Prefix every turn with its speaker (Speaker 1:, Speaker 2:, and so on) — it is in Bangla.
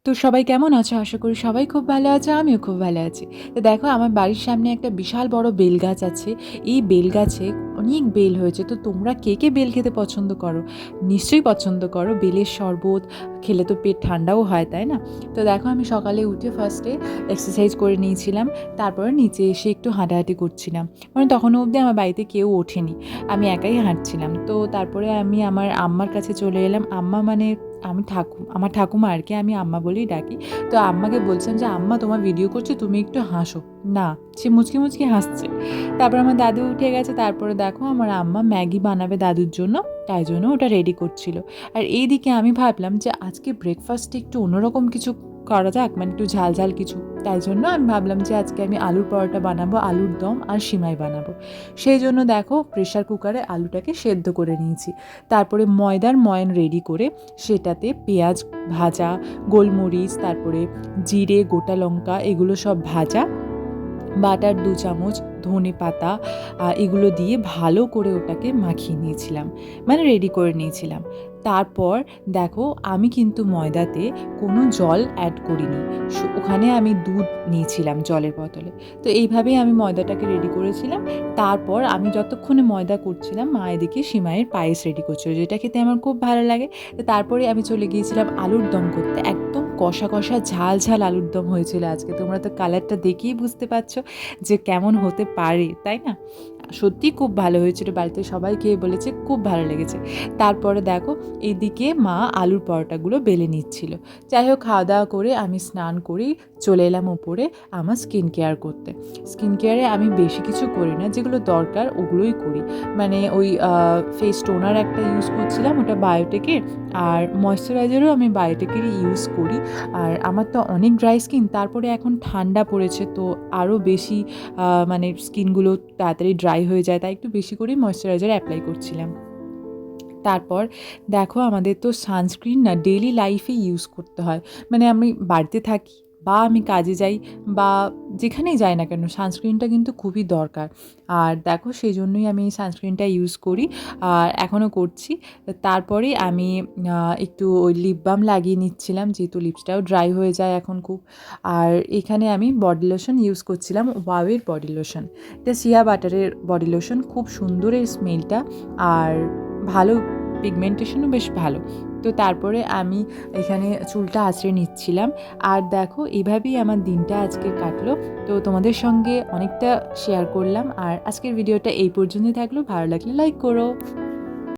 Speaker 1: তো সবাই কেমন আছো? আশা করি সবাই খুব ভালো আছে, আমিও খুব ভালো আছি। তো দেখো আমার বাড়ির সামনে একটা বিশাল বড় বেল গাছ আছে। এই বেল গাছে অনেক বেল হয়েছে। তো তোমরা কে, কে বেল খেতে পছন্দ করো? নিশ্চয়ই পছন্দ করো। বেলের শরবত খেলে তো পেট ঠান্ডাও হয়, তাই না? তো দেখো আমি সকালে উঠে ফার্স্টে এক্সারসাইজ করে নিয়েছিলাম। তারপরে নিচে এসে একটু হাঁটাহাঁটি করছিলাম। মানে তখনও অবধি আমার বাড়িতে কেউ ওঠেনি। আমি একাই হাঁটছিলাম। তো তারপরে আমি আমার আম্মার কাছে চলে এলাম। আম্মা মানে আমার ঠাকুমা আর কি, আমি আম্মা বলেই ডাকি। তো আম্মাকে বলছিলাম যে, "আম্মা তোমার ভিডিও করছো, তুমি একটু হাসো।" না, সে মুচকি, মুচকি হাসছে। তারপর আমার দাদু উঠে গেছে। তারপরে দেখো আমার আম্মা ম্যাগি বানাবে দাদুর জন্য, তাই জন্য ওটা রেডি করছিল। আর এইদিকে আমি ভাবলাম যে আজকে ব্রেকফাস্টে একটু অন্যরকম কিছু করা যাক, মানে একটু ঝাল ঝাল কিছু। তাই জন্য আমি ভাবলাম যে আজকে আমি আলুর পরোটা বানাবো, আলুর দম আর সিমাই বানাবো। সেই জন্য দেখো প্রেশার কুকারে আলুটাকে সেদ্ধ করে নিয়েছি। তারপরে ময়দার ময়ান রেডি করে সেটাতে পেঁয়াজ ভাজা, গোলমরিচ, তারপরে জিরে, গোটা লঙ্কা এগুলো সব ভাজা, বাটার ২ চামচ, ধনেপাতা এগুলো দিয়ে ভালো করে ওটাকে মাখিয়ে নিয়েছিলাম, মানে রেডি করে নিয়েছিলাম। তারপর দেখো আমি কিন্তু ময়দাতে কোনো জল অ্যাড করিনি। ওখানে আমি দুধ নিয়েছিলাম জলের বদলে। তো এইভাবেই আমি ময়দাটাকে রেডি করেছিলাম। তারপর আমি যতক্ষণে ময়দা করছিলাম, মা এদিকে সিমাইয়ের পায়েস রেডি করছিল, যেটা খেতে আমার খুব ভালো লাগে। তো তারপরে আমি চলে গিয়েছিলাম আলুর দম করতে। একদম কষা, কষা ঝাল, ঝাল আলুর দম হয়েছিল আজকে। তোমরা তো কালারটা দেখেই বুঝতে পারছো যে কেমন হতে পারে, তাই না? সত্যিই খুব ভালো হয়েছিল। বাড়িতে সবাই খেয়ে বলেছে খুব ভালো লেগেছে। তারপরে দেখো এইদিকে মা আলুর পরোটাগুলো বেলে নিচ্ছিল। যাই হোক খাওয়া-দাওয়া করে আমি স্নান করেই চলে এলাম উপরে আমার স্কিন কেয়ার করতে। স্কিন কেয়ারে আমি বেশি কিছু করি না, যেগুলো দরকার ওগুলোই করি। মানে ওই ফেস টোনার একটা ইউজ করছিলাম, ওটা বায়োটেকের। আর ময়েশ্চারাইজারও আমি বায়োটেকেরই ইউজ করি। আর আমার তো অনেক ড্রাই স্কিন, তারপরে এখন ঠান্ডা পড়েছে তো আরও বেশি মানে স্কিনগুলো তাড়াতাড়ি ড্রাই হয়ে যায়, তাই একটু বেশি করেই ময়েশ্চারাইজার অ্যাপ্লাই করছিলাম। তারপর দেখো আমাদের তো সানস্ক্রিন না ডেইলি লাইফে ইউজ করতে হয়। মানে আমি বাড়িতে থাকি বা আমি কাজে যাই বা যেখানেই যাই না কেন, সানস্ক্রিনটা কিন্তু খুবই দরকার। আর দেখো সেই জন্যই আমি এই সানস্ক্রিনটা ইউজ করি আর এখনও করছি। তারপরে আমি একটু ওই লিপ বাম লাগিয়ে নিচ্ছিলাম, যেহেতু লিপসটাও ড্রাই হয়ে যায় এখন খুব। আর এখানে আমি বডি লোশন ইউজ করছিলাম, ওয়াওয়ের বডি লোশন। এটা শিয়া বাটারের বডি লোশন, খুব সুন্দর এর স্মেলটা আর ভালো, পিগমেন্টেশনও বেশ ভালো। তো তারপরে আমি এখানে চুলটা আঁচড়ে নিচ্ছিলাম। আর দেখো এভাবেই আমার দিনটা আজকের কাটলো। তো তোমাদের সঙ্গে অনেকটা শেয়ার করলাম। আর আজকের ভিডিওটা এই পর্যন্তই থাকলো। ভালো লাগলে লাইক করো।